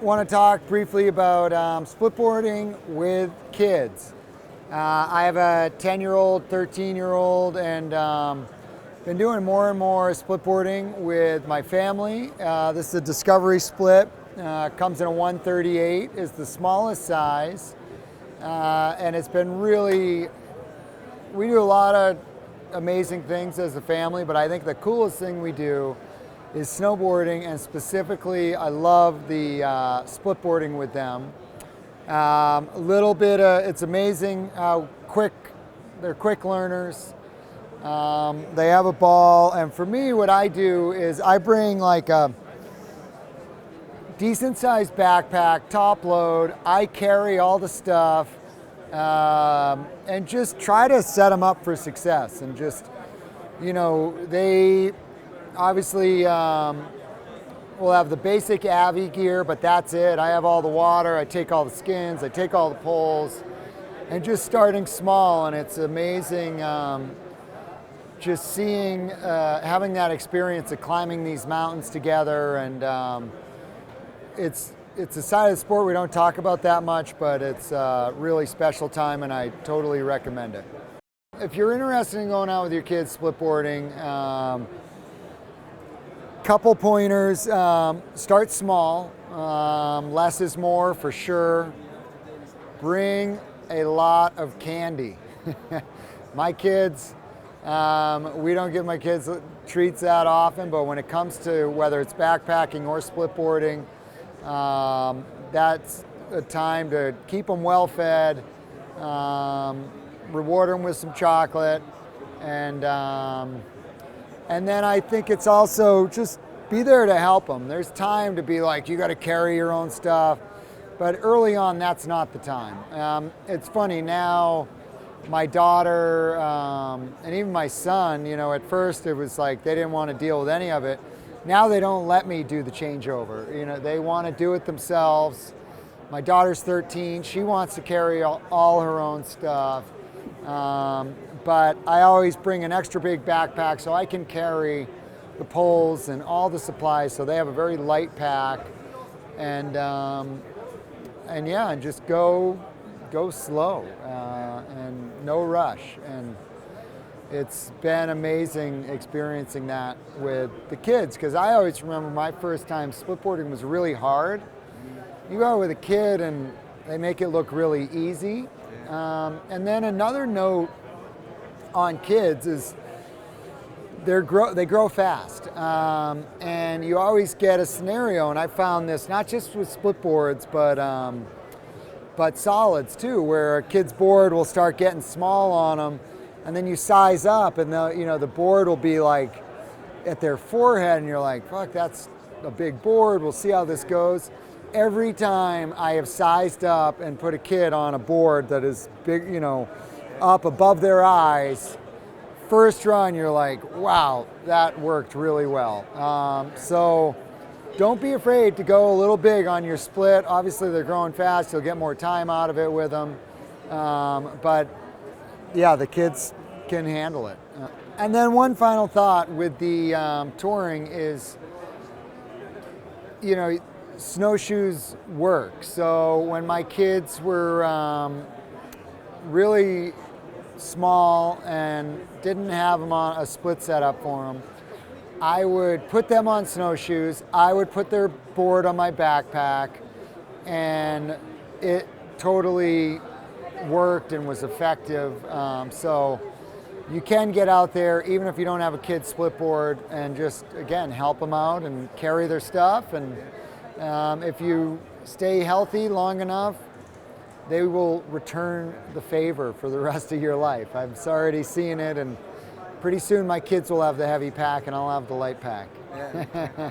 want to talk briefly about splitboarding with kids. I have a 10-year-old, 13-year-old, and been doing more and more splitboarding with my family. This is a Discovery split. Comes in a 138, is the smallest size, and it's been really, we do a lot of amazing things as a family, but I think the coolest thing we do is snowboarding, and specifically I love the splitboarding with them. A little bit, it's amazing how they're quick learners. They have a ball, and for me what I do is I bring like a decent sized backpack, top load. I carry all the stuff and just try to set them up for success, and just, they obviously we'll have the basic Avi gear, but that's it. I have all the water, I take all the skins, I take all the poles, and just starting small. And it's amazing just seeing, having that experience of climbing these mountains together. And it's a side of the sport we don't talk about that much, but it's a really special time, and I totally recommend it. If you're interested in going out with your kids splitboarding, couple pointers: start small. Less is more for sure. Bring a lot of candy. My kids, we don't give my kids treats that often, but when it comes to whether it's backpacking or splitboarding, that's a time to keep them well fed, reward them with some chocolate, and then I think it's also just be there to help them. There's time to be like, you got to carry your own stuff, but early on, that's not the time. It's funny now, my daughter and even my son, at first it was like they didn't want to deal with any of it. Now they don't let me do the changeover. They want to do it themselves. My daughter's 13. She wants to carry all her own stuff. But I always bring an extra big backpack so I can carry the poles and all the supplies, so they have a very light pack. And just go slow and no rush. And it's been amazing experiencing that with the kids, because I always remember my first time splitboarding was really hard. You go with a kid and they make it look really easy. And then another note on kids is they grow fast, and you always get a scenario, and I found this not just with splitboards but solids too, where a kid's board will start getting small on them, and then you size up, and the board will be like at their forehead, and you're like, fuck, that's a big board, we'll see how this goes. Every time I have sized up and put a kid on a board that is big, up above their eyes, first run you're like, wow, that worked really well. So don't be afraid to go a little big on your split. Obviously they're growing fast, you'll get more time out of it with them. But yeah, the kids can handle it. And then one final thought with the touring is, snowshoes work. So when my kids were really small and didn't have them on a split setup for them, I would put them on snowshoes, I would put their board on my backpack, and it totally worked and was effective. So you can get out there even if you don't have a kid splitboard, and just, again, help them out and carry their stuff. And if you stay healthy long enough, they will return the favor for the rest of your life. I'm already seeing it, and pretty soon my kids will have the heavy pack and I'll have the light pack. Yeah.